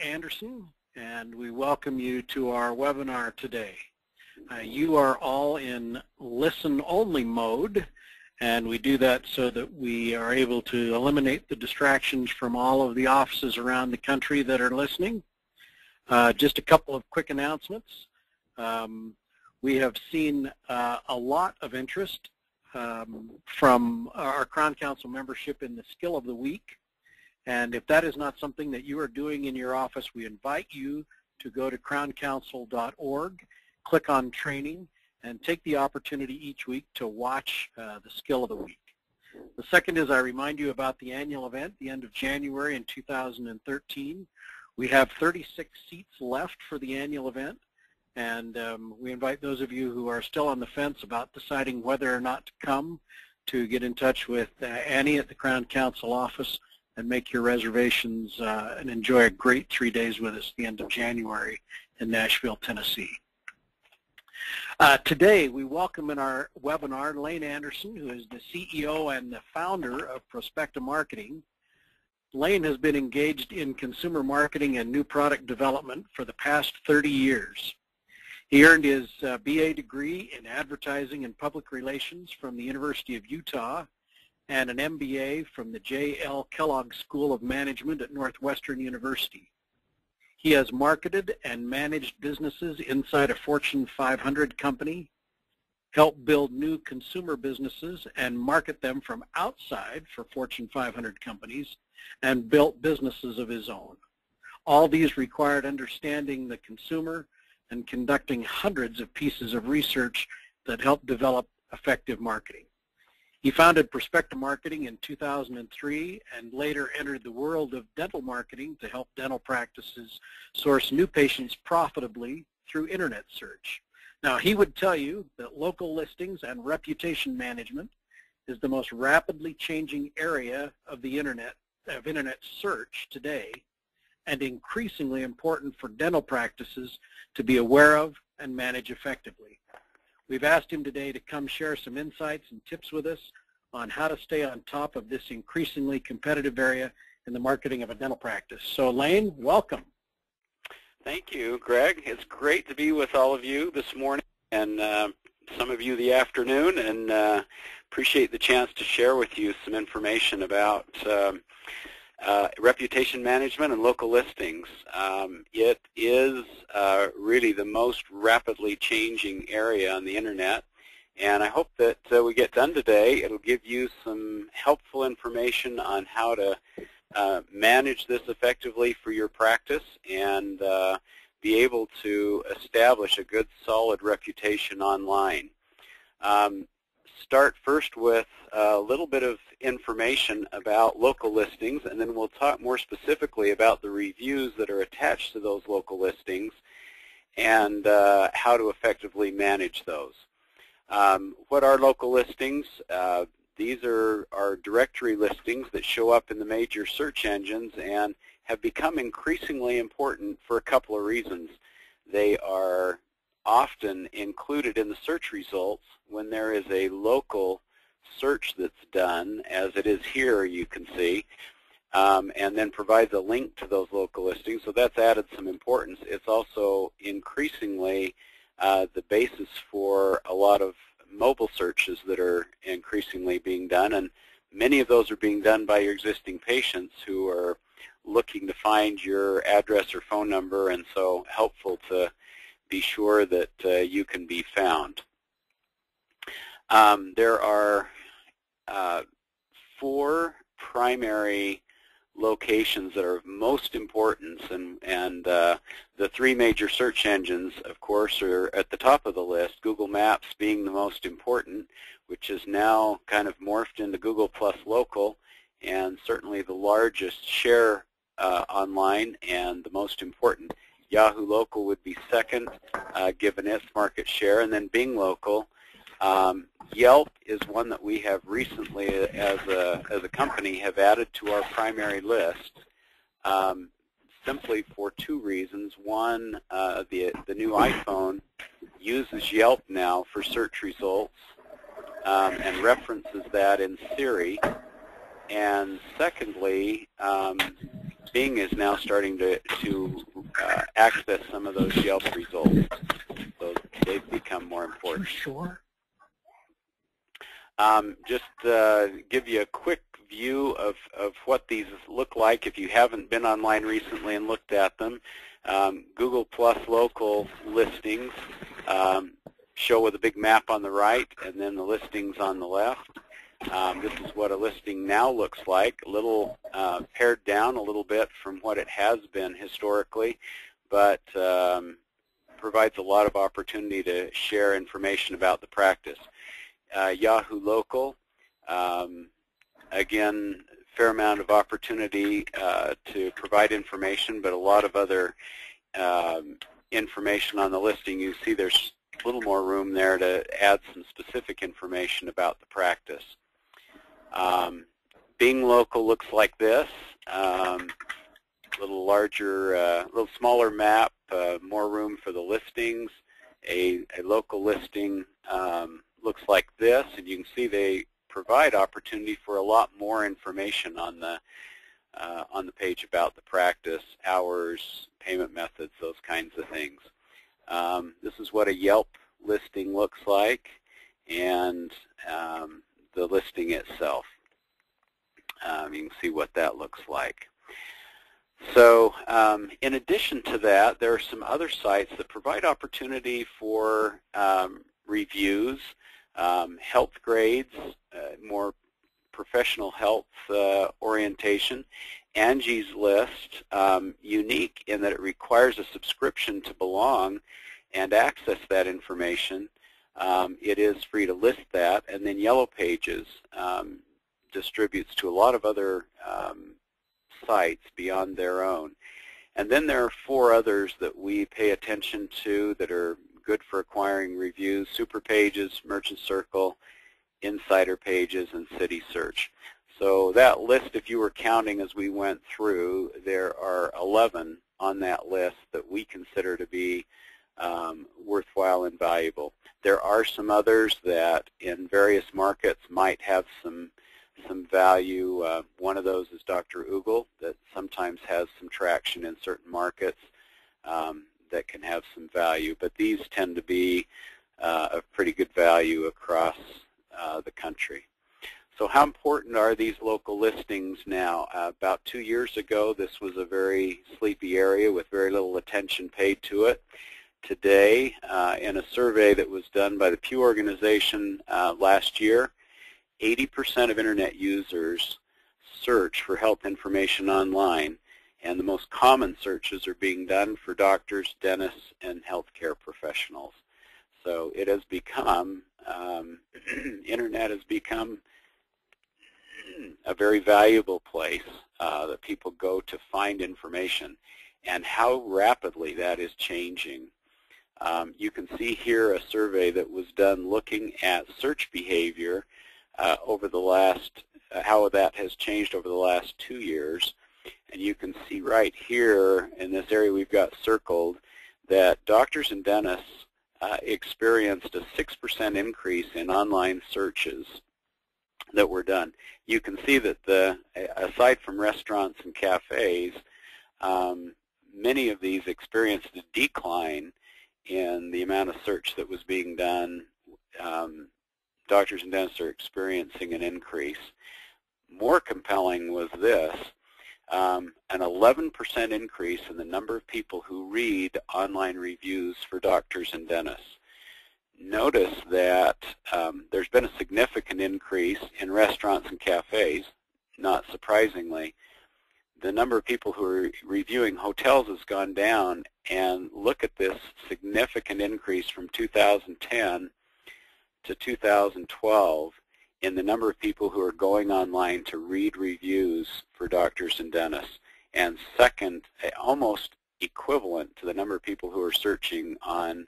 Anderson, and we welcome you to our webinar today. You are all in listen-only mode, and we do that so that we are able to eliminate the distractions from all of the offices around the country that are listening. Just a couple of quick announcements. We have seen a lot of interest from our Crown Council membership in the Skill of the Week. And if that is not something that you are doing in your office, we invite you to go to crowncouncil.org, click on training, and take the opportunity each week to watch the Skill of the Week. The second is I remind you about the annual event, the end of January in 2013. We have 36 seats left for the annual event, and we invite those of you who are still on the fence about deciding whether or not to come to get in touch with Annie at the Crown Council office and make your reservations and enjoy a great 3 days with us at the end of January in Nashville, Tennessee. Today, we welcome in our webinar Lane Anderson, who is the CEO and the founder of Prospecta Marketing. Lane has been engaged in consumer marketing and new product development for the past 30 years. He earned his BA degree in advertising and public relations from the University of Utah and an MBA from the J.L. Kellogg School of Management at Northwestern University. He has marketed and managed businesses inside a Fortune 500 company, helped build new consumer businesses and market them from outside for Fortune 500 companies, and built businesses of his own. All these required understanding the consumer and conducting hundreds of pieces of research that help develop effective marketing. He founded Prospecta Marketing in 2003 and later entered the world of dental marketing to help dental practices source new patients profitably through internet search. Now, he would tell you that local listings and reputation management is the most rapidly changing area of the internet search today, and increasingly important for dental practices to be aware of and manage effectively. We've asked him today to come share some insights and tips with us on how to stay on top of this increasingly competitive area in the marketing of a dental practice. So Lane, welcome. Thank you, Greg. It's great to be with all of you this morning and some of you the afternoon, and appreciate the chance to share with you some information about reputation management and local listings. It is really the most rapidly changing area on the internet, and I hope that we get done today. It'll give you some helpful information on how to manage this effectively for your practice and be able to establish a good solid reputation online. Start first with a little bit of information about local listings, and then we'll talk more specifically about the reviews that are attached to those local listings and how to effectively manage those. What are local listings? These are directory listings that show up in the major search engines and have become increasingly important for a couple of reasons. They are often included in the search results when there is a local search that's done, as it is here, you can see, and then provides a link to those local listings. So that's added some importance. It's also increasingly the basis for a lot of mobile searches that are increasingly being done, and many of those are being done by your existing patients who are looking to find your address or phone number, and so helpful to be sure that you can be found. There are 4 primary locations that are of most importance, and the 3 major search engines, of course, are at the top of the list, Google Maps being the most important, which is now kind of morphed into Google Plus Local, and certainly the largest share online and the most important. Yahoo Local would be second, given its market share, and then Bing Local. Yelp is one that we have recently, as a company, have added to our primary list, simply for 2 reasons. One, the new iPhone uses Yelp now for search results and references that in Siri. And secondly, Bing is now starting to access some of those Yelp results, so they've become more important. For sure. Just give you a quick view of what these look like if you haven't been online recently and looked at them. Google Plus local listings show with a big map on the right and then the listings on the left. This is what a listing now looks like, a little pared down a little bit from what it has been historically, but provides a lot of opportunity to share information about the practice. Yahoo Local, again, fair amount of opportunity to provide information, but a lot of other information on the listing. You see there's a little more room there to add some specific information about the practice. Bing Local looks like this, a little larger, a little smaller map, more room for the listings. A local listing looks like this, and you can see they provide opportunity for a lot more information on the page about the practice, hours, payment methods, those kinds of things. This is what a Yelp listing looks like, and the listing itself. You can see what that looks like. So in addition to that, there are some other sites that provide opportunity for reviews, health grades, more professional health orientation. Angie's List, unique in that it requires a subscription to belong and access that information. It is free to list that. And then Yellow Pages distributes to a lot of other sites beyond their own. And then there are 4 others that we pay attention to that are good for acquiring reviews: Super Pages, Merchant Circle, Insider Pages, and City Search. So that list, if you were counting as we went through, there are 11 on that list that we consider to be worthwhile and valuable. There are some others that in various markets might have some value. One of those is Dr. Oogle, that sometimes has some traction in certain markets that can have some value, but these tend to be of pretty good value across the country. So how important are these local listings now? About 2 years ago, this was a very sleepy area with very little attention paid to it. Today, in a survey that was done by the Pew Organization last year, 80% of Internet users search for health information online, and the most common searches are being done for doctors, dentists, and healthcare professionals. So it has become, Internet has become a very valuable place that people go to find information, and how rapidly that is changing. You can see here a survey that was done looking at search behavior over the last, how that has changed over the last 2 years. And you can see right here in this area we've got circled that doctors and dentists experienced a 6% increase in online searches that were done. You can see that aside from restaurants and cafes, many of these experienced a decline in the amount of search that was being done. Doctors and dentists are experiencing an increase. More compelling was this, an 11% increase in the number of people who read online reviews for doctors and dentists. Notice that there's been a significant increase in restaurants and cafes, not surprisingly. The number of people who are reviewing hotels has gone down, and look at this significant increase from 2010 to 2012 in the number of people who are going online to read reviews for doctors and dentists, and second, almost equivalent to the number of people who are searching on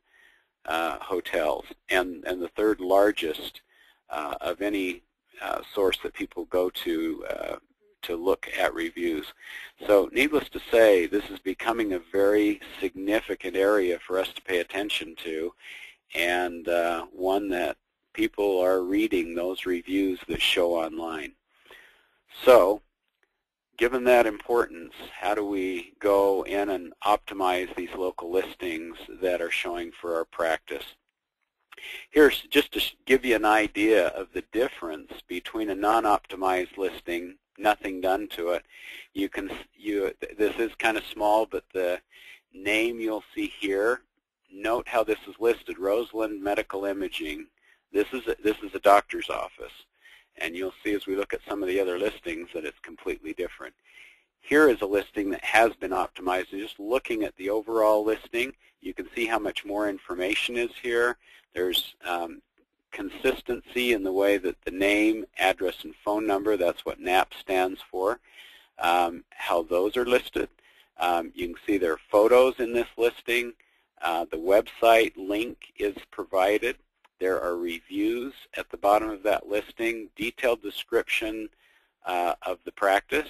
hotels, and the third largest of any source that people go to look at reviews. So needless to say, this is becoming a very significant area for us to pay attention to, and one that people are reading those reviews that show online. So given that importance, how do we go in and optimize these local listings that are showing for our practice? Here's just to give you an idea of the difference between a non-optimized listing, nothing done to it. This is kind of small, but the name you'll see here, note how this is listed, Roseland Medical Imaging. This is a doctor's office. And you'll see as we look at some of the other listings that it's completely different. Here is a listing that has been optimized. And just looking at the overall listing, you can see how much more information is here. There's consistency in the way that the name, address, and phone number, that's what NAP stands for, how those are listed. You can see there are photos in this listing. The website link is provided. There are reviews at the bottom of that listing, detailed description of the practice,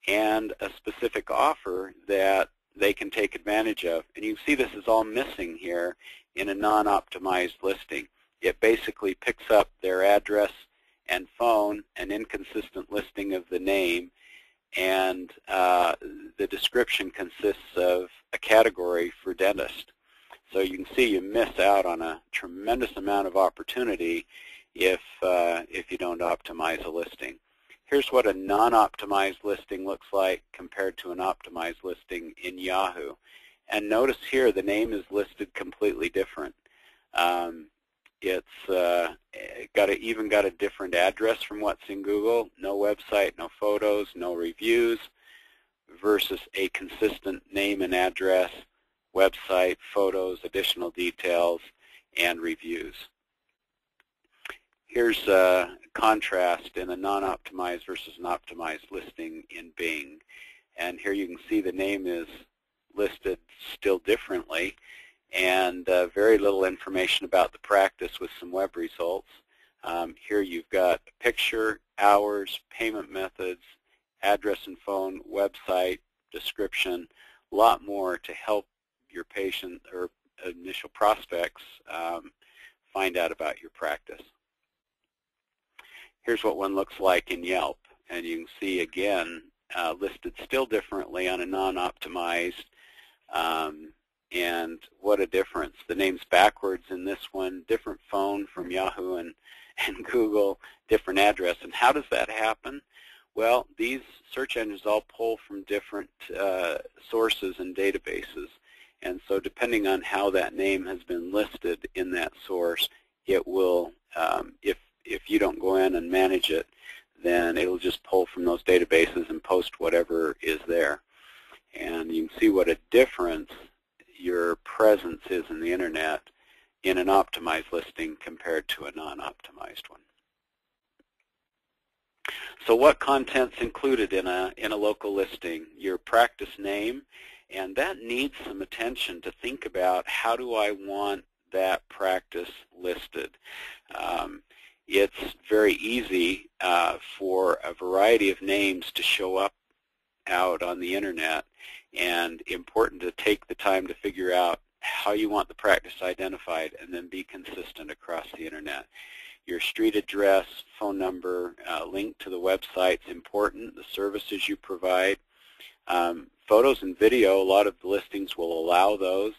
and a specific offer that they can take advantage of. And you can see this is all missing here in a non-optimized listing. It basically picks up their address and phone, an inconsistent listing of the name, and the description consists of a category for dentist. So you can see you miss out on a tremendous amount of opportunity if you don't optimize a listing. Here's what a non-optimized listing looks like compared to an optimized listing in Yahoo. And notice here the name is listed completely different. It's even got a different address from what's in Google. No website, no photos, no reviews, versus a consistent name and address, website, photos, additional details, and reviews. Here's a contrast in a non-optimized versus an optimized listing in Bing. And here you can see the name is listed still differently, and very little information about the practice with some web results. Here you've got a picture, hours, payment methods, address and phone, website, description, a lot more to help your patient or initial prospects find out about your practice. Here's what one looks like in Yelp, and you can see again listed still differently on a non-optimized, and what a difference. The name's backwards in this one, different phone from Yahoo and Google, different address. And how does that happen? Well, these search engines all pull from different sources and databases. And so depending on how that name has been listed in that source, it will, if you don't go in and manage it, then it'll just pull from those databases and post whatever is there. And you can see what a difference your presence is in the Internet in an optimized listing compared to a non-optimized one. So what content's included in a local listing? Your practice name, and that needs some attention to think about how do I want that practice listed. It's very easy for a variety of names to show up out on the Internet, and important to take the time to figure out how you want the practice identified and then be consistent across the Internet. Your street address, phone number, link to the website is important, the services you provide. Photos and video, a lot of the listings will allow those,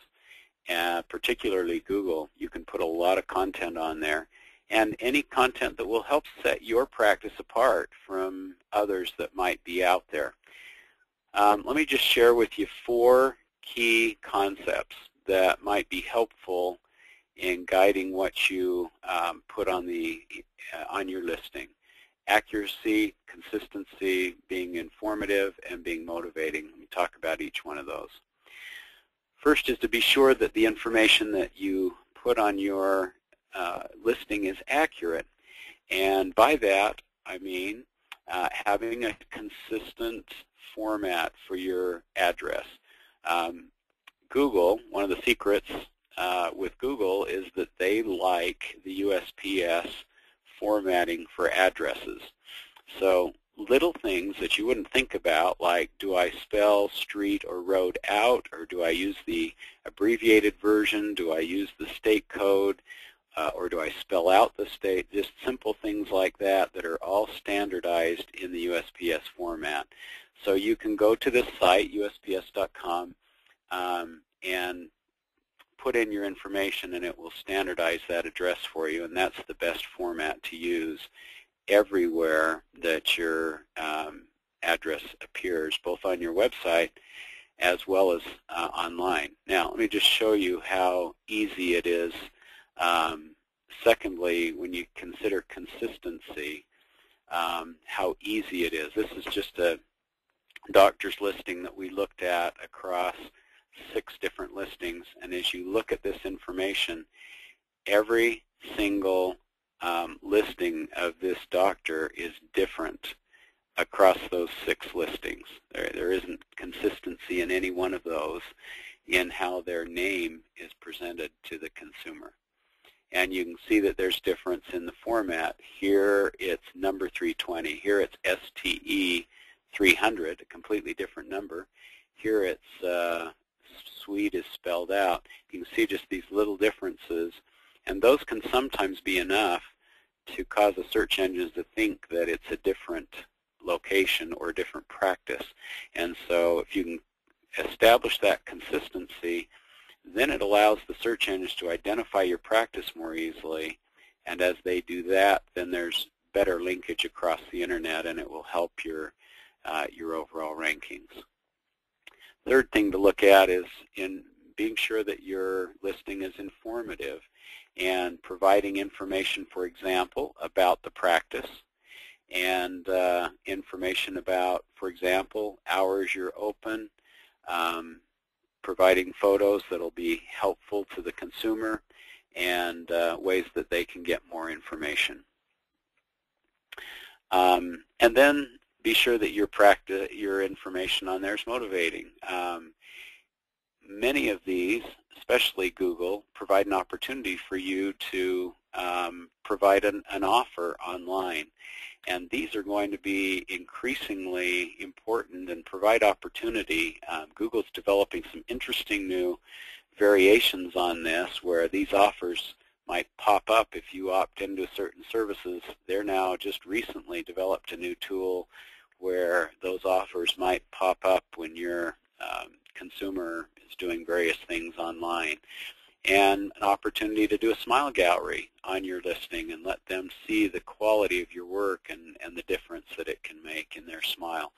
particularly Google. You can put a lot of content on there, and any content that will help set your practice apart from others that might be out there. Let me just share with you 4 key concepts that might be helpful in guiding what you put on your listing. Accuracy, consistency, being informative, and being motivating. Let me talk about each one of those. First is to be sure that the information that you put on your listing is accurate. And by that, I mean having a consistent format for your address. Google, one of the secrets with Google is that they like the USPS formatting for addresses. So little things that you wouldn't think about, like do I spell street or road out, or do I use the abbreviated version, do I use the state code, or do I spell out the state, just simple things like that that are all standardized in the USPS format. So you can go to this site, usps.com, and put in your information, and it will standardize that address for you, and that's the best format to use everywhere that your address appears, both on your website as well as online. Now, let me just show you how easy it is. Secondly, when you consider consistency, how easy it is. This is just a doctor's listing that we looked at across 6 different listings, and as you look at this information, every single listing of this doctor is different across those 6 listings. There isn't consistency in any one of those in how their name is presented to the consumer. And you can see that there's difference in the format. Here it's number 320. Here it's STE 300, a completely different number. Here it's Swede is spelled out. You can see just these little differences, and those can sometimes be enough to cause a search engine to think that it's a different location or a different practice. And so if you can establish that consistency, then it allows the search engines to identify your practice more easily, and as they do that, then there's better linkage across the internet, and it will help your overall rankings. Third thing to look at is in being sure that your listing is informative and providing information, for example, about the practice, and information about, for example, hours you're open, providing photos that will be helpful to the consumer, and ways that they can get more information. And then be sure that your information on there is motivating. Many of these, especially Google, provide an opportunity for you to provide an offer online. And these are going to be increasingly important and provide opportunity. Google's developing some interesting new variations on this where these offers might pop up if you opt into certain services. They're now just recently developed a new tool where those offers might pop up when your consumer is doing various things online. And an opportunity to do a smile gallery on your listing and let them see the quality of your work and the difference that it can make in their smile.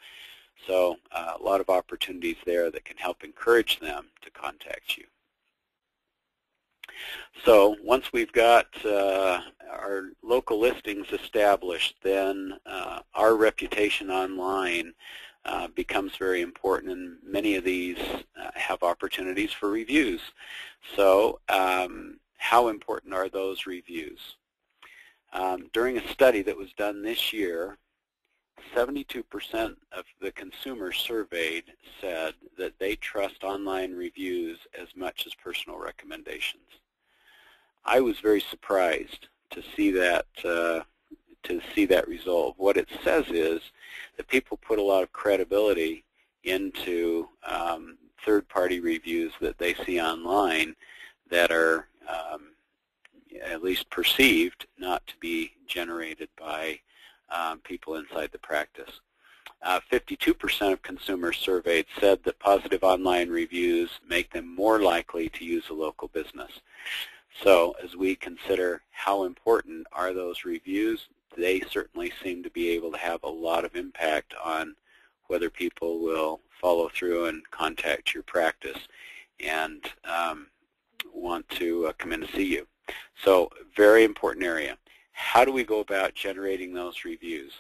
So a lot of opportunities there that can help encourage them to contact you. So once we've got our local listings established, then our reputation online becomes very important, and many of these have opportunities for reviews. So how important are those reviews? During a study that was done this year, 72% of the consumers surveyed said that they trust online reviews as much as personal recommendations. I was very surprised to see that result. What it says is that people put a lot of credibility into third-party reviews that they see online that are at least perceived not to be generated by people inside the practice. 52% of consumers surveyed said that positive online reviews make them more likely to use a local business. So as we consider how important are those reviews, they certainly seem to be able to have a lot of impact on whether people will follow through and contact your practice and want to come in to see you. So very important area. How do we go about generating those reviews?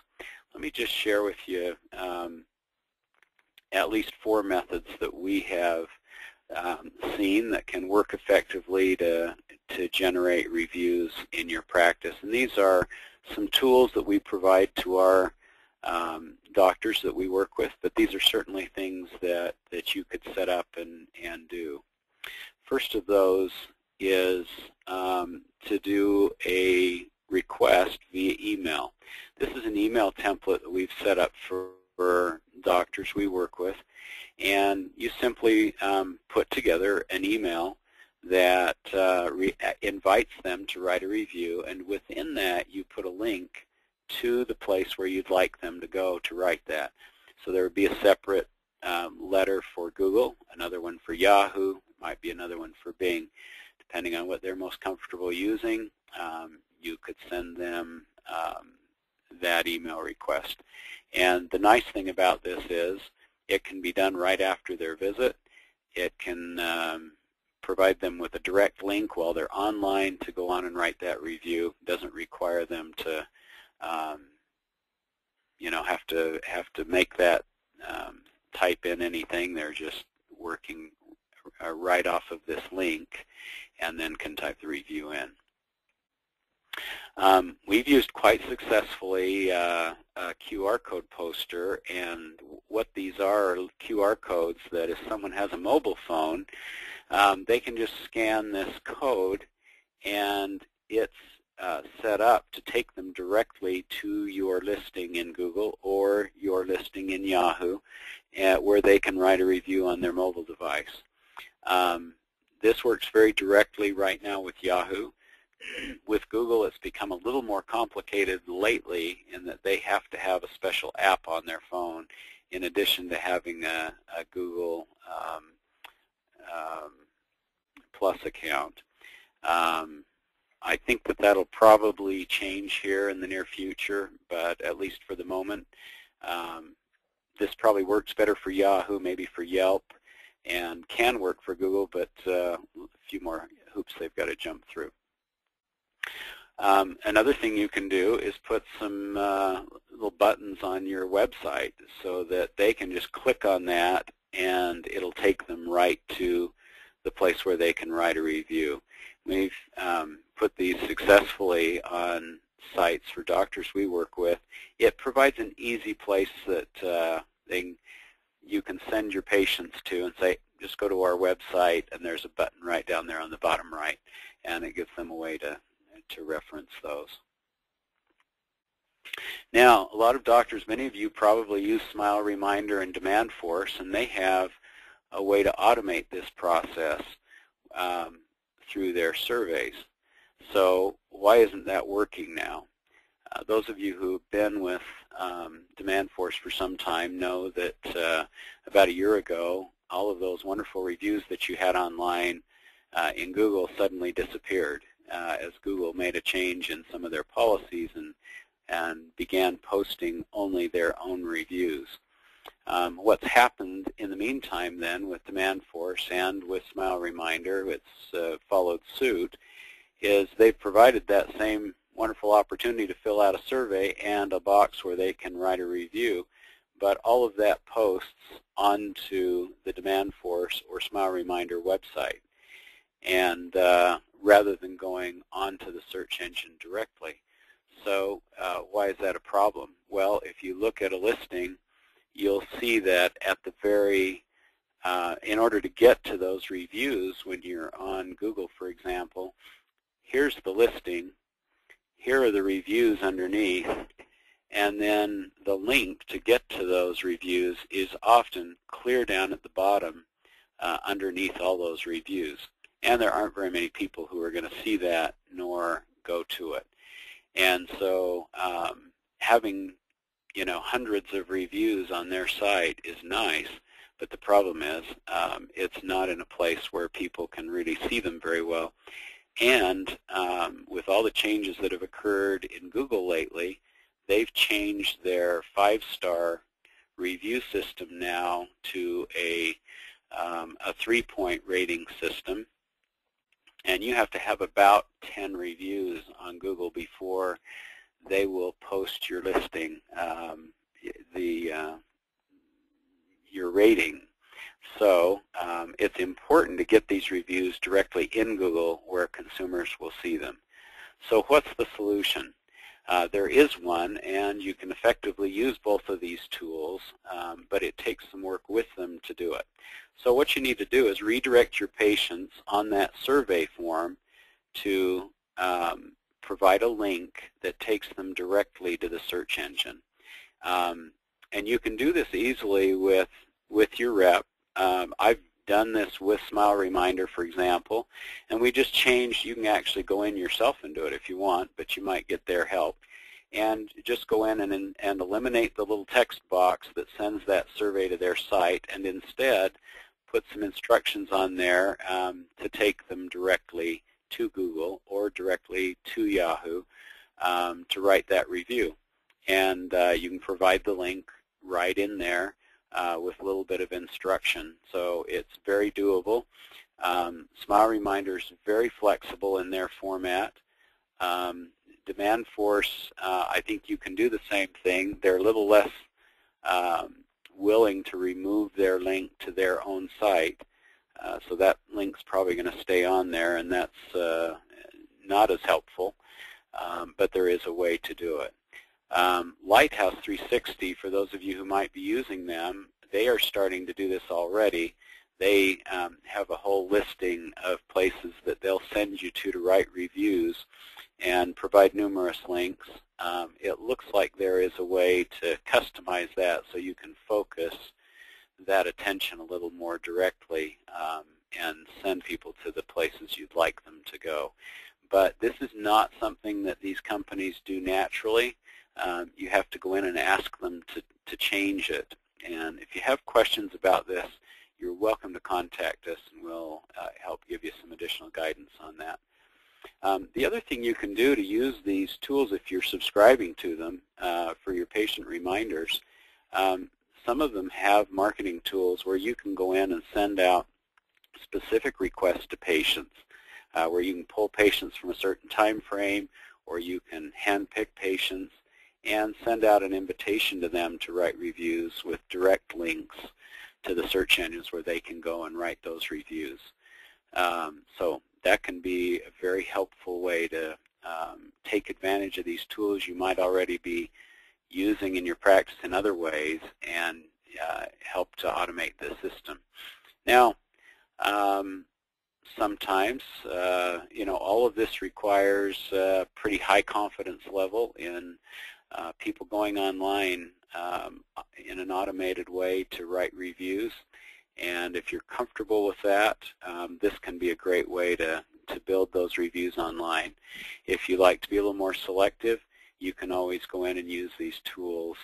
Let me just share with you at least 4 methods that we have seen that can work effectively to generate reviews in your practice. And these are some tools that we provide to our doctors that we work with, but these are certainly things that you could set up and do. First of those is to do a request via email. This is an email template that we've set up for doctors we work with, and you simply put together an email that invites them to write a review, and within that you put a link to the place where you'd like them to go to write that. So there would be a separate letter for Google, another one for Yahoo, might be another one for Bing. Depending on what they're most comfortable using, you could send them that email request. And the nice thing about this is it can be done right after their visit. It can provide them with a direct link while they're online to go on and write that review. It doesn't require them to have to make that type in anything. They're just working right off of this link and then can type the review in. We've used quite successfully a QR code poster, and what these are QR codes that if someone has a mobile phone, they can just scan this code, and it's set up to take them directly to your listing in Google or your listing in Yahoo, where they can write a review on their mobile device. This works very directly right now with Yahoo. With Google, it's become a little more complicated lately in that they have to have a special app on their phone in addition to having a Google Plus account. I think that that'll probably change here in the near future, but at least for the moment, this probably works better for Yahoo, maybe for Yelp, and can work for Google, but a few more hoops they've got to jump through. Another thing you can do is put some little buttons on your website so that they can just click on that and it'll take them right to the place where they can write a review. We've put these successfully on sites for doctors we work with. It provides an easy place that you can send your patients to and say, just go to our website, and there's a button right down there on the bottom right, and it gives them a way to reference those. Now, a lot of doctors, many of you probably use Smile Reminder and Demand Force, and they have a way to automate this process through their surveys. So why isn't that working now? Those of you who have been with Demand Force for some time know that about a year ago, all of those wonderful reviews that you had online in Google suddenly disappeared as Google made a change in some of their policies and began posting only their own reviews. What's happened in the meantime then with Demand Force and with Smile Reminder, it's followed suit, is they've provided that same wonderful opportunity to fill out a survey and a box where they can write a review, but all of that posts onto the Demand Force or Smile Reminder website, and rather than going onto the search engine directly. So why is that a problem? Well, if you look at a listing, you'll see that at the very, in order to get to those reviews when you're on Google, for example, here's the listing, here are the reviews underneath, and then the link to get to those reviews is often clear down at the bottom underneath all those reviews. And there aren't very many people who are going to see that nor go to it. And so having hundreds of reviews on their site is nice, but the problem is it's not in a place where people can really see them very well. And with all the changes that have occurred in Google lately, they've changed their 5-star review system now to a 3-point rating system. And you have to have about 10 reviews on Google before they will post your listing, your rating. So it's important to get these reviews directly in Google where consumers will see them. So what's the solution? There is one, and you can effectively use both of these tools, but it takes some work with them to do it. So what you need to do is redirect your patients on that survey form to provide a link that takes them directly to the search engine. And you can do this easily with your rep. I've done this with Smile Reminder, for example, and we just changed, you can actually go in yourself and do it if you want, but you might get their help. and just go in and eliminate the little text box that sends that survey to their site, and instead put some instructions on there to take them directly to Google or directly to Yahoo to write that review. And you can provide the link right in there with a little bit of instruction. So it's very doable. Smile Reminder is very flexible in their format. Demand Force, I think you can do the same thing. They're a little less willing to remove their link to their own site. So that link's probably going to stay on there, and that's not as helpful, but there is a way to do it. Lighthouse 360, for those of you who might be using them, they are starting to do this already. They have a whole listing of places that they'll send you to write reviews and provide numerous links. It looks like there is a way to customize that so you can focus that attention a little more directly and send people to the places you'd like them to go. But this is not something that these companies do naturally. You have to go in and ask them to change it. And if you have questions about this, you're welcome to contact us, and we'll help give you some additional guidance on that. The other thing you can do to use these tools, if you're subscribing to them for your patient reminders, some of them have marketing tools where you can go in and send out specific requests to patients, where you can pull patients from a certain time frame, or you can handpick patients and send out an invitation to them to write reviews with direct links to the search engines where they can go and write those reviews. So that can be a very helpful way to take advantage of these tools you might already be using in your practice in other ways and help to automate the system. Now, sometimes, all of this requires a pretty high confidence level in people going online in an automated way to write reviews. And if you're comfortable with that, this can be a great way to build those reviews online. If you like to be a little more selective, you can always go in and use these tools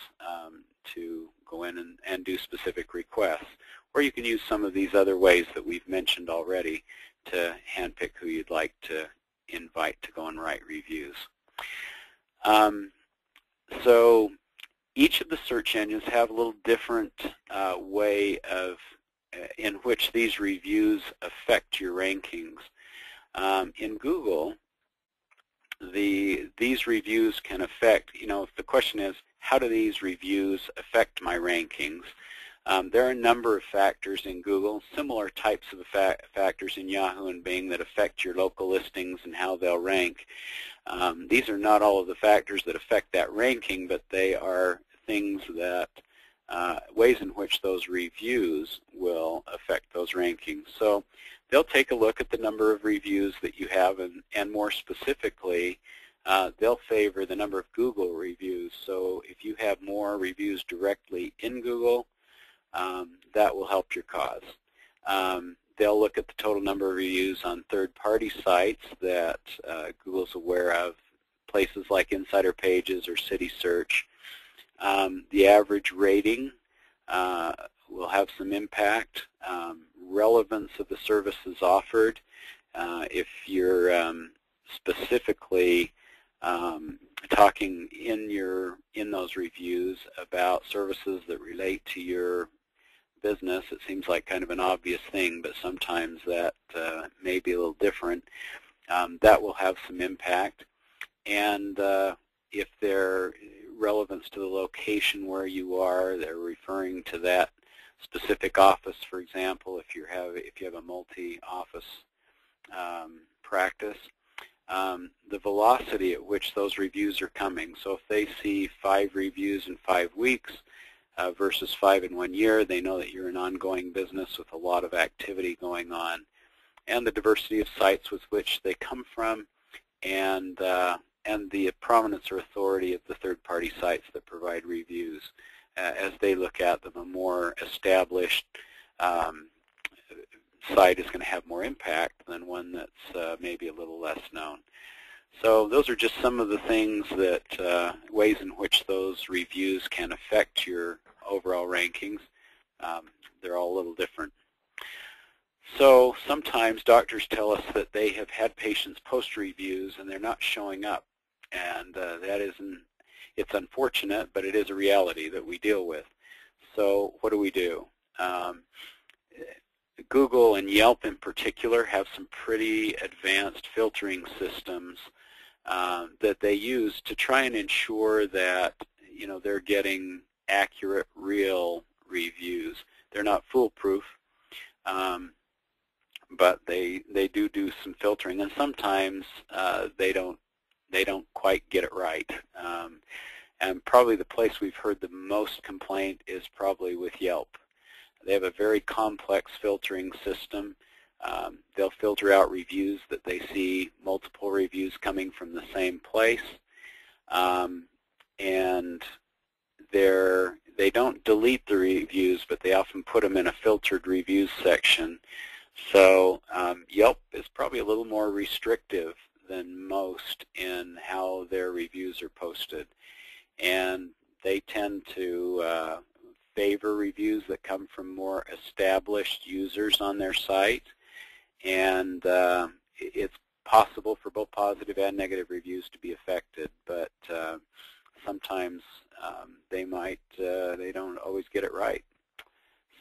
to go in and do specific requests. Or you can use some of these other ways that we've mentioned already to handpick who you'd like to invite to go and write reviews. So each of the search engines have a little different way of in which these reviews affect your rankings. In Google, these reviews can affect, if the question is, how do these reviews affect my rankings? There are a number of factors in Google, similar types of factors in Yahoo and Bing that affect your local listings and how they'll rank. These are not all of the factors that affect that ranking, but they are things that, ways in which those reviews will affect those rankings. So they'll take a look at the number of reviews that you have, and more specifically, they'll favor the number of Google reviews. So if you have more reviews directly in Google, that will help your cause. They'll look at the total number of reviews on third-party sites that Google's aware of, places like Insider Pages or City Search. The average rating will have some impact. Relevance of the services offered. If you're specifically talking in those reviews about services that relate to your business, it seems like kind of an obvious thing, but sometimes that may be a little different. That will have some impact. And if they're relevance to the location where you are, they're referring to that specific office, for example, if you have a multi-office practice. The velocity at which those reviews are coming. So if they see 5 reviews in 5 weeks versus 5 in 1 year, they know that you're an ongoing business with a lot of activity going on. And the diversity of sites with which they come from, and the prominence or authority of the third-party sites that provide reviews. As they look at them, a more established site is going to have more impact than one that's maybe a little less known. So those are just some of the things that, ways in which those reviews can affect your overall rankings. They're all a little different. So sometimes doctors tell us that they have had patients post reviews and they're not showing up. And it's unfortunate, but it is a reality that we deal with. So what do? Google and Yelp in particular have some pretty advanced filtering systems that they use to try and ensure that they're getting accurate, real reviews. They're not foolproof, but they do some filtering, and sometimes they don't quite get it right. And probably the place we've heard the most complaint is probably with Yelp. They have a very complex filtering system. They'll filter out reviews that they see multiple reviews coming from the same place, and they don't delete the reviews, but they often put them in a filtered reviews section. So Yelp is probably a little more restrictive than most in how their reviews are posted, and they tend to favor reviews that come from more established users on their site, and it's possible for both positive and negative reviews to be affected, but sometimes they don't always get it right.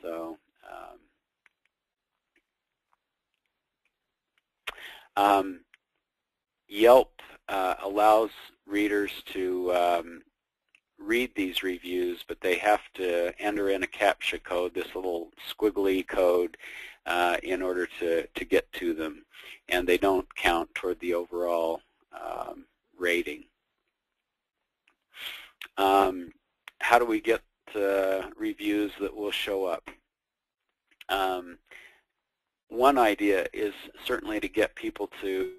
So Yelp allows readers to read these reviews, but they have to enter in a CAPTCHA code, this little squiggly code, in order to get to them, and they don't count toward the overall rating. How do we get reviews that will show up? One idea is certainly to get people to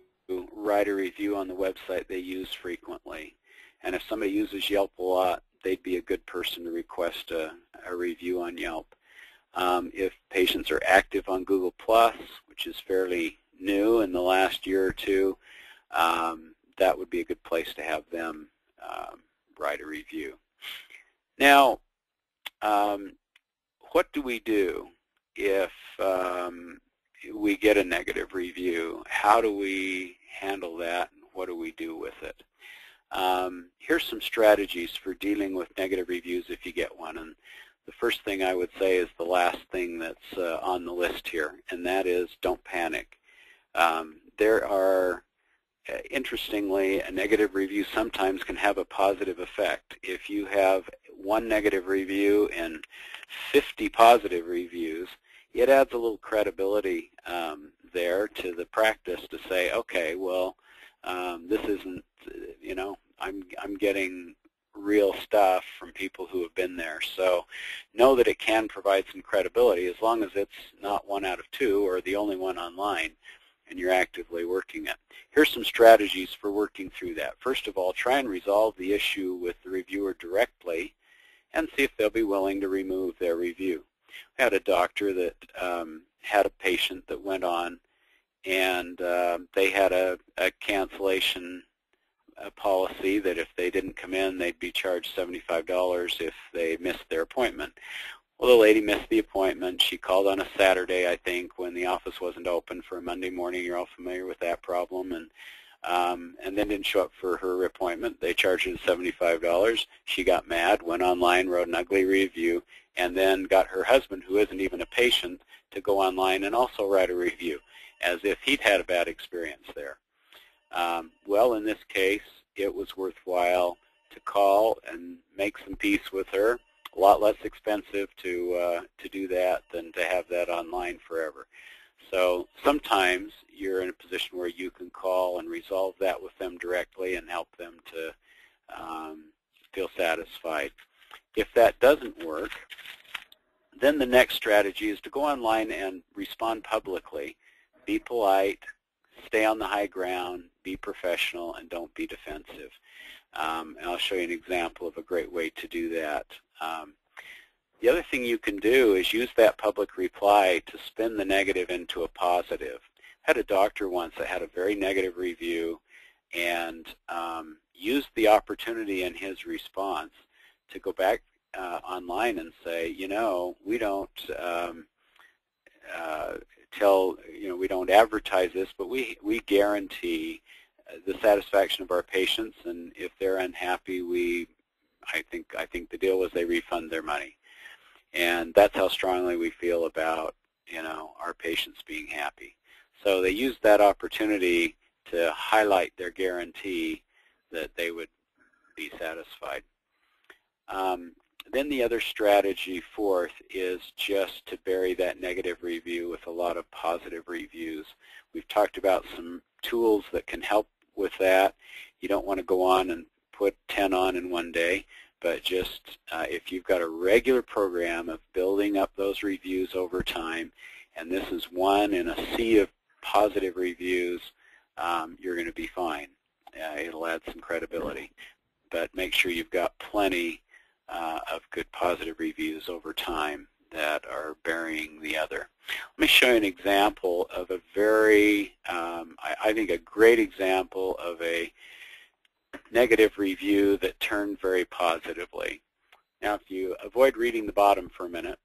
write a review on the website they use frequently. And if somebody uses Yelp a lot, they'd be a good person to request a review on Yelp. If patients are active on Google+, which is fairly new in the last year or two, that would be a good place to have them write a review. Now, what do we do if we get a negative review? How do we handle that, and what do we do with it? Here's some strategies for dealing with negative reviews if you get one. And the first thing I would say is the last thing that's on the list here, and that is don't panic. There are, interestingly, a negative review sometimes can have a positive effect. If you have one negative review and 50 positive reviews, it adds a little credibility there to the practice to say, okay, well, this isn't, I'm getting real stuff from people who have been there. So know that it can provide some credibility as long as it's not 1 out of 2 or the only one online and you're actively working it. Here's some strategies for working through that. First of all, try and resolve the issue with the reviewer directly and see if they'll be willing to remove their review. I had a doctor that had a patient that went on, and they had a cancellation policy that if they didn't come in, they'd be charged $75 if they missed their appointment. Well, the lady missed the appointment. She called on a Saturday, I think, when the office wasn't open for a Monday morning. You're all familiar with that problem. And then didn't show up for her appointment. They charged her $75. She got mad, went online, wrote an ugly review, and then got her husband, who isn't even a patient, to go online and also write a review, as if he'd had a bad experience there. Well, in this case, it was worthwhile to call and make some peace with her. A lot less expensive to do that than to have that online forever. So sometimes you're in a position where you can call and resolve that with them directly and help them to feel satisfied. If that doesn't work, then the next strategy is to go online and respond publicly. Be polite, stay on the high ground, be professional, and don't be defensive. And I'll show you an example of a great way to do that. The other thing you can do is use that public reply to spin the negative into a positive. I had a doctor once that had a very negative review, and used the opportunity in his response to go back online and say, you know, we don't we don't advertise this, but we guarantee the satisfaction of our patients, and if they're unhappy, I think the deal was they refund their money. And that's how strongly we feel about, you know, our patients being happy. So they used that opportunity to highlight their guarantee that they would be satisfied. Then the other strategy, fourth, is just to bury that negative review with a lot of positive reviews. We've talked about some tools that can help with that. You don't want to go on and put 10 on in one day, but just if you've got a regular program of building up those reviews over time, and this is one in a sea of positive reviews, you're going to be fine. It'll add some credibility. But make sure you've got plenty of good positive reviews over time that are burying the other. Let me show you an example of a very, I think a great example of a negative review that turned very positively. Now, if you avoid reading the bottom for a minute,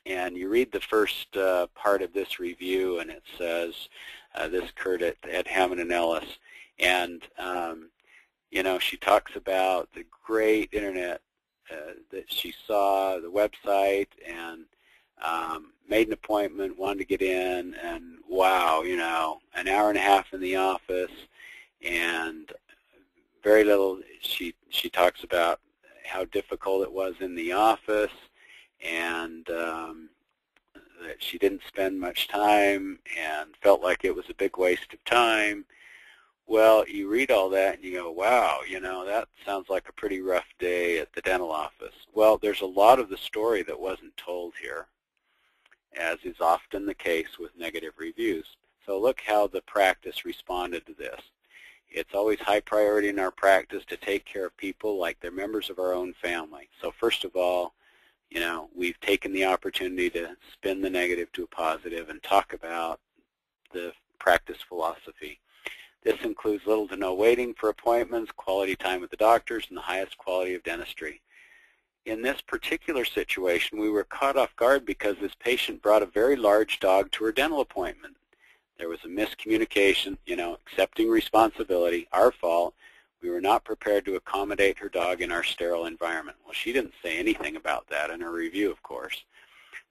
and you read the first part of this review, and it says, this occurred at Hammond and Ellis, and you know, she talks about the great internet that she saw, the website, and made an appointment, wanted to get in, and wow, you know, an hour and a half in the office, and very little. She talks about how difficult it was in the office, and that she didn't spend much time and felt like it was a big waste of time. Well, you read all that and you go, wow, you know, that sounds like a pretty rough day at the dental office. Well, there's a lot of the story that wasn't told here, as is often the case with negative reviews. So look how the practice responded to this. It's always high priority in our practice to take care of people like they're members of our own family. So first of all, you know, we've taken the opportunity to spin the negative to a positive and talk about the practice philosophy. This includes little to no waiting for appointments, quality time with the doctors, and the highest quality of dentistry. In this particular situation, we were caught off guard because this patient brought a very large dog to her dental appointment. There was a miscommunication, you know, accepting responsibility, our fault. We were not prepared to accommodate her dog in our sterile environment. Well, she didn't say anything about that in her review, of course.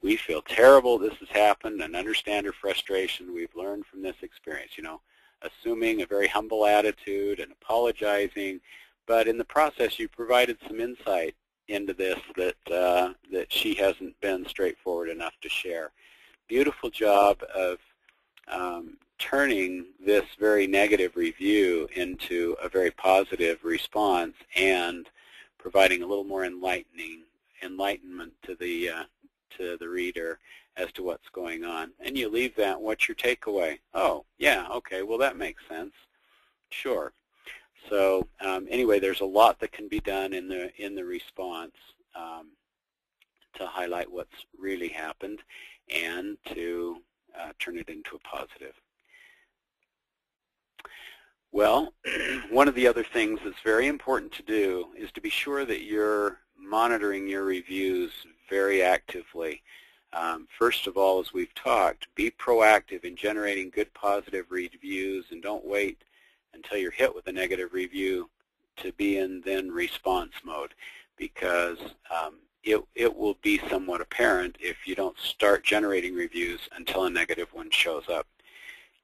We feel terrible this has happened and understand her frustration. We've learned from this experience, you know, assuming a very humble attitude and apologizing, but in the process you provided some insight into this that she hasn't been straightforward enough to share. Beautiful job of turning this very negative review into a very positive response and providing a little more enlightenment to the reader as to what's going on. And you leave that, what's your takeaway? Oh, yeah, okay, well that makes sense. Sure. So anyway, there's a lot that can be done in the response to highlight what's really happened and to turn it into a positive. Well, one of the other things that's very important to do is to be sure that you're monitoring your reviews very actively. First of all, as we've talked, be proactive in generating good positive reviews, and don't wait until you're hit with a negative review to be in then response mode, because it will be somewhat apparent if you don't start generating reviews until a negative one shows up.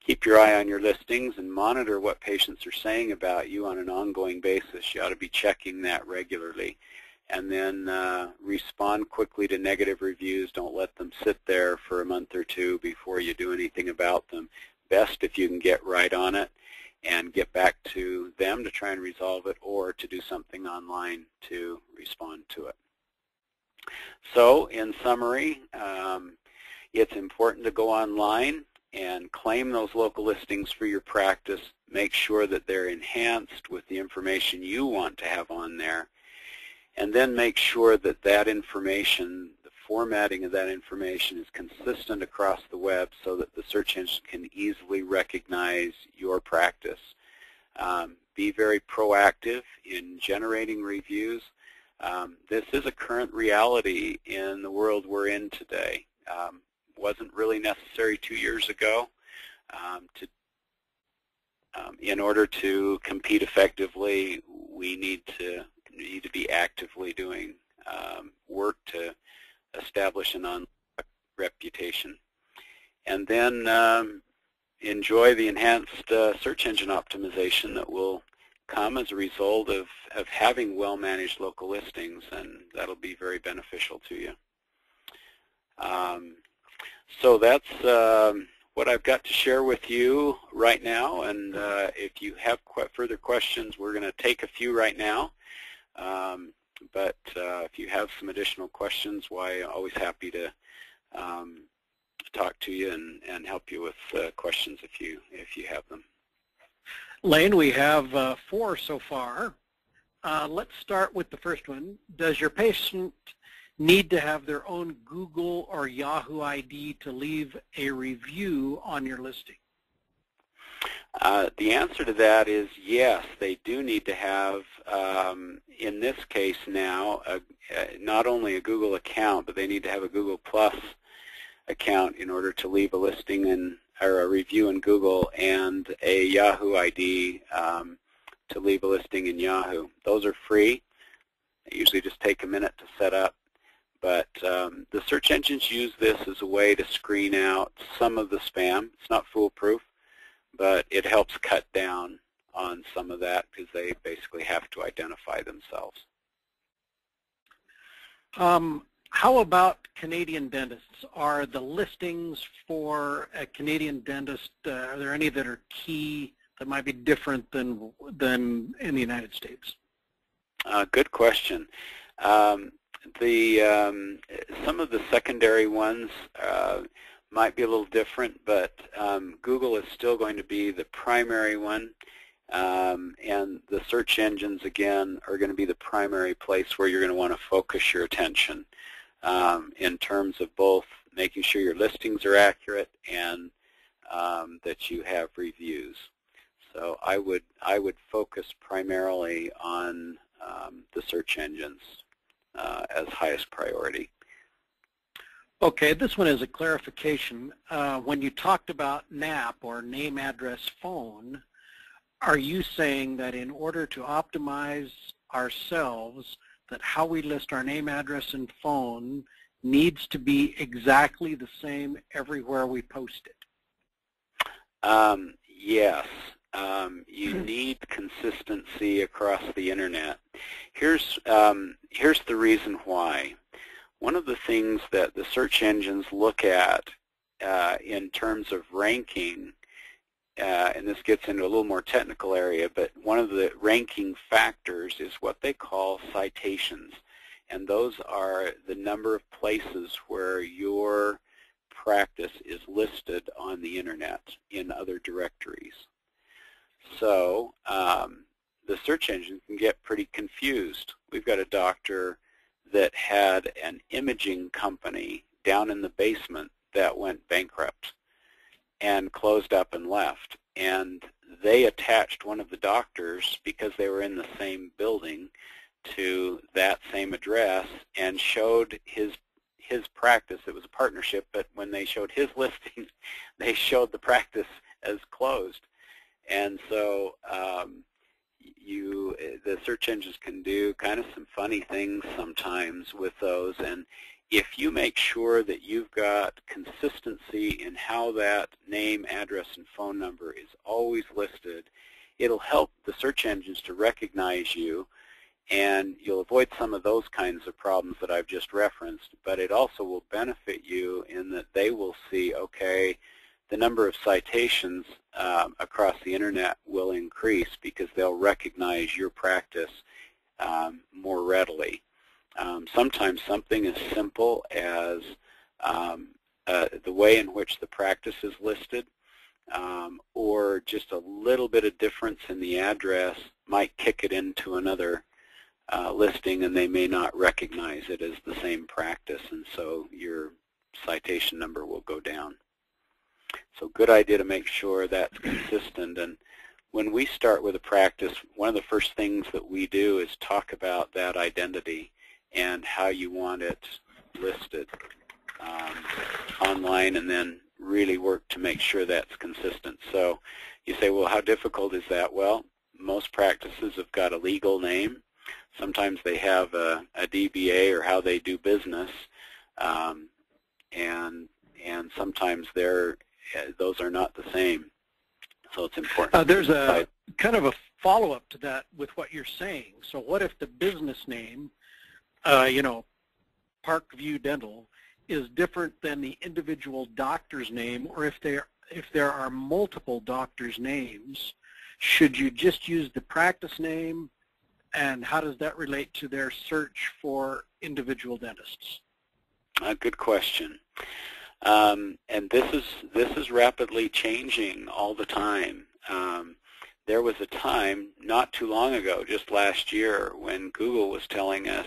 Keep your eye on your listings and monitor what patients are saying about you on an ongoing basis. You ought to be checking that regularly. And then respond quickly to negative reviews. Don't let them sit there for a month or two before you do anything about them. Best if you can get right on it and get back to them to try and resolve it, or to do something online to respond to it. So in summary, it's important to go online and claim those local listings for your practice. Make sure that they're enhanced with the information you want to have on there. And then make sure that that information, the formatting of that information, is consistent across the web so that the search engine can easily recognize your practice. Be very proactive in generating reviews. This is a current reality in the world we're in today. Wasn't really necessary 2 years ago. In order to compete effectively, we need to be actively doing work to establish an online reputation. And then enjoy the enhanced search engine optimization that will come as a result of having well-managed local listings, and that'll be very beneficial to you. So that's what I've got to share with you right now, and if you have further questions, we're going to take a few right now. But if you have some additional questions, why, always happy to talk to you and help you with questions if you have them. Lane, we have 4 so far. Let's start with the first one. Does your patient need to have their own Google or Yahoo ID to leave a review on your listing? The answer to that is yes, they do need to have, in this case now, not only a Google account, but they need to have a Google Plus account in order to leave a listing or a review in Google, and a Yahoo ID to leave a listing in Yahoo. Those are free. They usually just take a minute to set up. But the search engines use this as a way to screen out some of the spam. It's not foolproof, but it helps cut down on some of that because they basically have to identify themselves. How about Canadian dentists? Are the listings for a Canadian dentist, are there any that are key that might be different than in the United States? Good question. Some of the secondary ones might be a little different, but Google is still going to be the primary one, and the search engines, again, are going to be the primary place where you're going to want to focus your attention in terms of both making sure your listings are accurate and that you have reviews. So I would focus primarily on the search engines as highest priority. Okay, this one is a clarification. When you talked about NAP, or name, address, phone, are you saying that in order to optimize ourselves, that how we list our name, address, and phone needs to be exactly the same everywhere we post it? Yes. You need consistency across the internet. Here's the reason why. One of the things that the search engines look at in terms of ranking, and this gets into a little more technical area, but one of the ranking factors is what they call citations, and those are the number of places where your practice is listed on the internet in other directories. So the search engine can get pretty confused. We've got a doctor that had an imaging company down in the basement that went bankrupt and closed up and left. And they attached one of the doctors, because they were in the same building, to that same address and showed his practice. It was a partnership, but when they showed his listing, they showed the practice as closed. And so the search engines can do kind of some funny things sometimes with those, and if you make sure that you've got consistency in how that name, address, and phone number is always listed, it'll help the search engines to recognize you, and you'll avoid some of those kinds of problems that I've just referenced, but it also will benefit you in that they will see, okay, the number of citations across the internet will increase because they'll recognize your practice more readily. Sometimes something as simple as the way in which the practice is listed, or just a little bit of difference in the address might kick it into another listing, and they may not recognize it as the same practice, and so your citation number will go down. So good idea to make sure that's consistent. And when we start with a practice, one of the first things that we do is talk about that identity and how you want it listed online, and then really work to make sure that's consistent. So you say, well, how difficult is that? Well, most practices have got a legal name. Sometimes they have a DBA or how they do business, and sometimes those are not the same. So it's important. There's a kind of a follow-up to that with what you're saying. So what if the business name, Parkview Dental, is different than the individual doctor's name, or if there are multiple doctors' names, should you just use the practice name, and how does that relate to their search for individual dentists? Good question. And this is rapidly changing all the time. There was a time not too long ago, just last year, when Google was telling us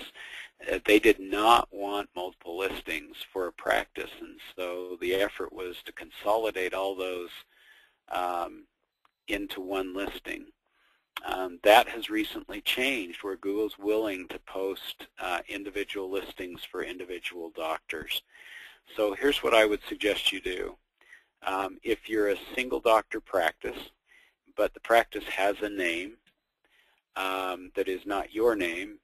that they did not want multiple listings for a practice, and so the effort was to consolidate all those into one listing. That has recently changed, where Google's willing to post individual listings for individual doctors. So here's what I would suggest you do. If you're a single doctor practice, but the practice has a name that is not your name,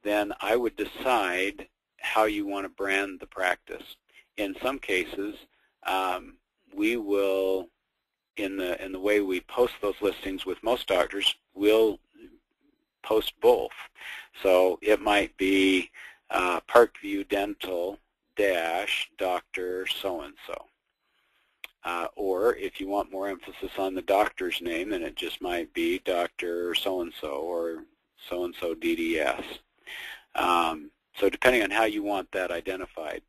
then I would decide how you want to brand the practice. In some cases, we will, in the way we post those listings with most doctors, we'll post both. So it might be Parkview Dental Dr. so-and-so. Or if you want more emphasis on the doctor's name, then it just might be Dr. so-and-so or so-and-so DDS. So depending on how you want that identified.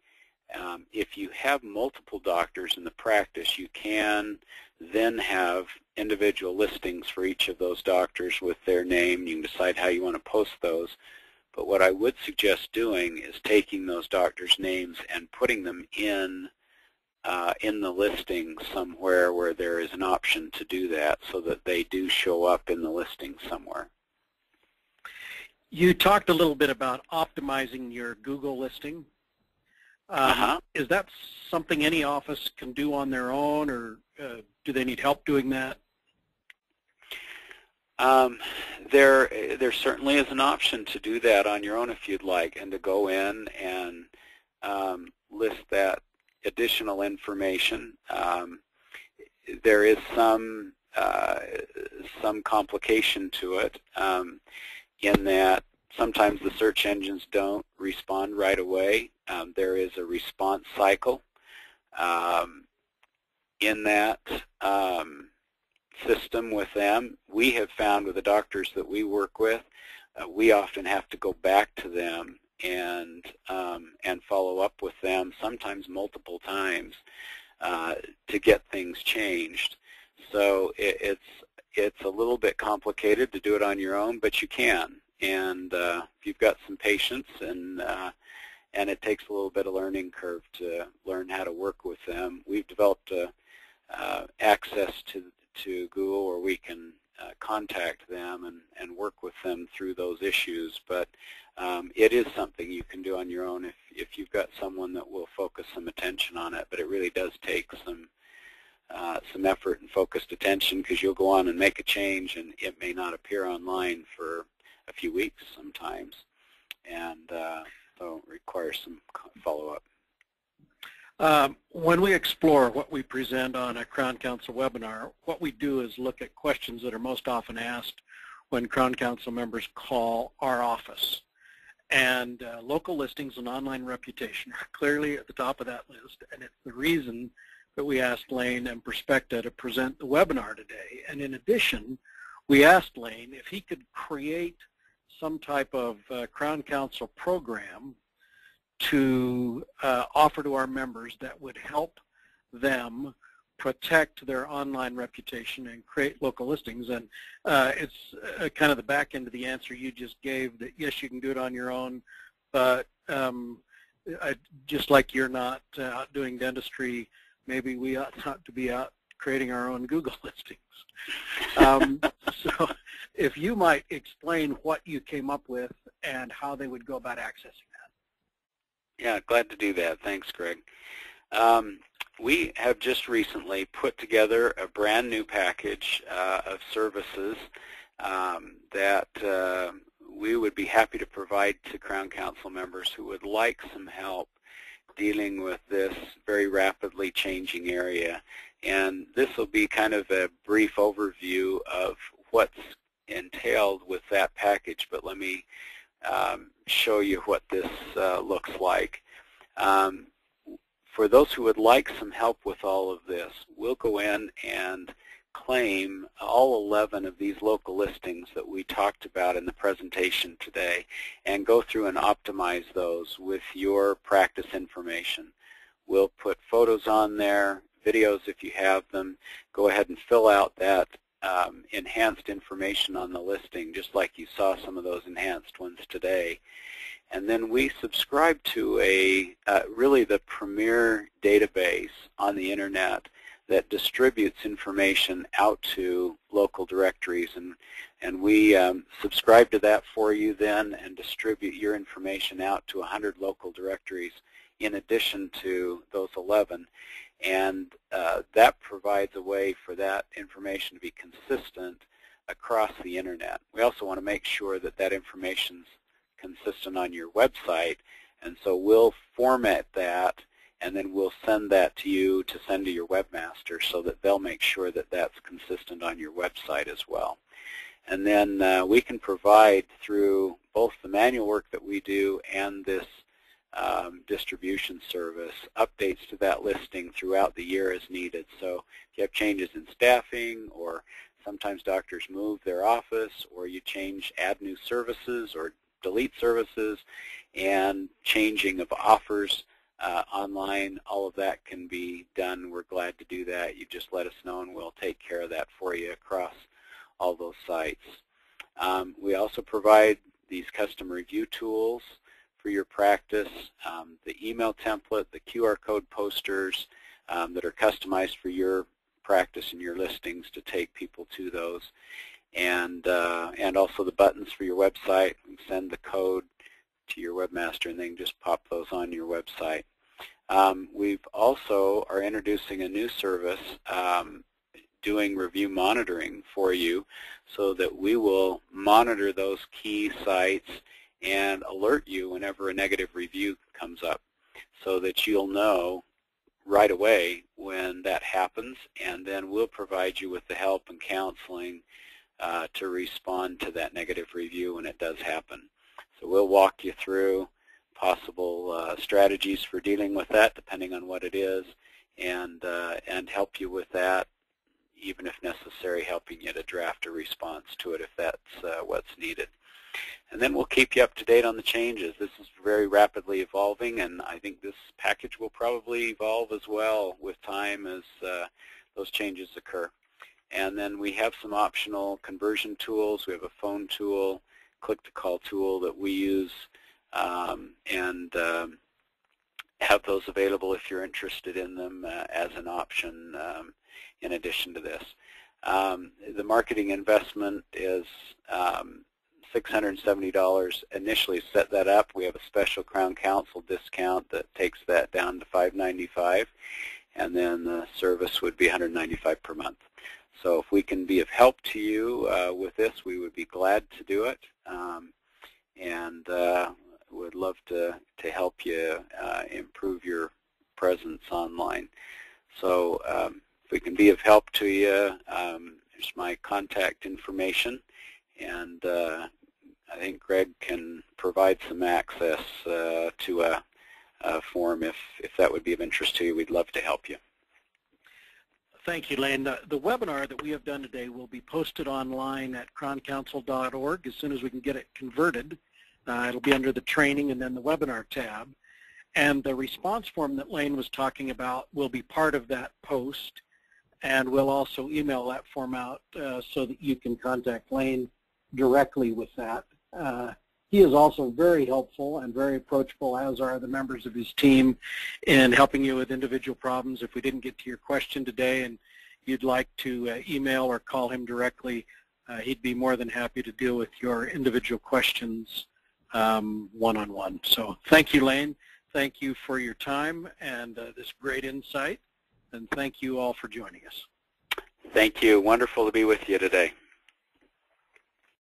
If you have multiple doctors in the practice, you can then have individual listings for each of those doctors with their name. You can decide how you want to post those. But what I would suggest doing is taking those doctors' names and putting them in the listing somewhere where there is an option to do that, so that they do show up in the listing somewhere. You talked a little bit about optimizing your Google listing. Is that something any office can do on their own, or do they need help doing that? There certainly is an option to do that on your own if you'd like, and to go in and list that additional information. There is some complication to it, in that sometimes the search engines don't respond right away. There is a response cycle in that system with them. We have found with the doctors that we work with, we often have to go back to them and follow up with them, sometimes multiple times, to get things changed. So it's a little bit complicated to do it on your own, but you can. And if you've got some patience, and it takes a little bit of learning curve to learn how to work with them, we've developed access to Google where we can contact them and work with them through those issues. But it is something you can do on your own if you've got someone that will focus some attention on it. But it really does take some effort and focused attention, because you'll go on and make a change, and it may not appear online for a few weeks sometimes, and so it requires some follow-up. When we explore what we present on a Crown Council webinar, what we do is look at questions that are most often asked when Crown Council members call our office. And local listings and online reputation are clearly at the top of that list, and it's the reason that we asked Lane and Prospecta to present the webinar today. And in addition, we asked Lane if he could create some type of Crown Council program to offer to our members that would help them protect their online reputation and create local listings. And it's kind of the back end of the answer you just gave, that yes, you can do it on your own, but just like you're not out doing dentistry, maybe we ought not to be out creating our own Google listings. So if you might explain what you came up with and how they would go about accessing that. Yeah, glad to do that. Thanks, Greg. We have just recently put together a brand new package of services that we would be happy to provide to Crown Council members who would like some help dealing with this very rapidly changing area. And this will be kind of a brief overview of what's entailed with that package, but let me show you what this looks like. For those who would like some help with all of this, we'll go in and claim all 11 of these local listings that we talked about in the presentation today and go through and optimize those with your practice information. We'll put photos on there, videos if you have them. Go ahead and fill out that enhanced information on the listing, just like you saw some of those enhanced ones today. And then we subscribe to really the premier database on the internet that distributes information out to local directories, and we subscribe to that for you then and distribute your information out to 100 local directories in addition to those 11. And that provides a way for that information to be consistent across the internet. We also want to make sure that that information's consistent on your website, and so we'll format that and then we'll send that to you to send to your webmaster so that they'll make sure that that's consistent on your website as well. And then we can provide through both the manual work that we do and this distribution service updates to that listing throughout the year as needed. So if you have changes in staffing, or sometimes doctors move their office, or you add new services or delete services, and changing of offers online, all of that can be done. We're glad to do that. You just let us know and we'll take care of that for you across all those sites. We also provide these custom review tools for your practice, the email template, the QR code posters that are customized for your practice and your listings to take people to those, and also the buttons for your website. We send the code to your webmaster and then just pop those on your website. We've also are introducing a new service doing review monitoring for you, so that we will monitor those key sites and alert you whenever a negative review comes up, so that you'll know right away when that happens, and then we'll provide you with the help and counseling to respond to that negative review when it does happen. So we'll walk you through possible strategies for dealing with that, depending on what it is, and help you with that, even if necessary, helping you to draft a response to it if that's what's needed. And then we'll keep you up to date on the changes. This is very rapidly evolving, and I think this package will probably evolve as well with time as those changes occur. And then we have some optional conversion tools. We have a phone tool, click-to-call tool that we use, and have those available if you're interested in them as an option in addition to this. The marketing investment is $670 initially. Set that up. We have a special Crown Council discount that takes that down to $595, and then the service would be $195 per month. So if we can be of help to you with this, we would be glad to do it, and would love to help you improve your presence online. So if we can be of help to you, here's my contact information, and I think Greg can provide some access to a form if that would be of interest to you. We'd love to help you. Thank you, Lane. The webinar that we have done today will be posted online at crowncouncil.org as soon as we can get it converted. It'll be under the training and then the webinar tab. And the response form that Lane was talking about will be part of that post, and we'll also email that form out so that you can contact Lane directly with that. He is also very helpful and very approachable, as are the members of his team, in helping you with individual problems. If we didn't get to your question today and you'd like to email or call him directly, he'd be more than happy to deal with your individual questions one-on-one. So thank you, Lane. Thank you for your time and this great insight, and thank you all for joining us. Thank you. Wonderful to be with you today.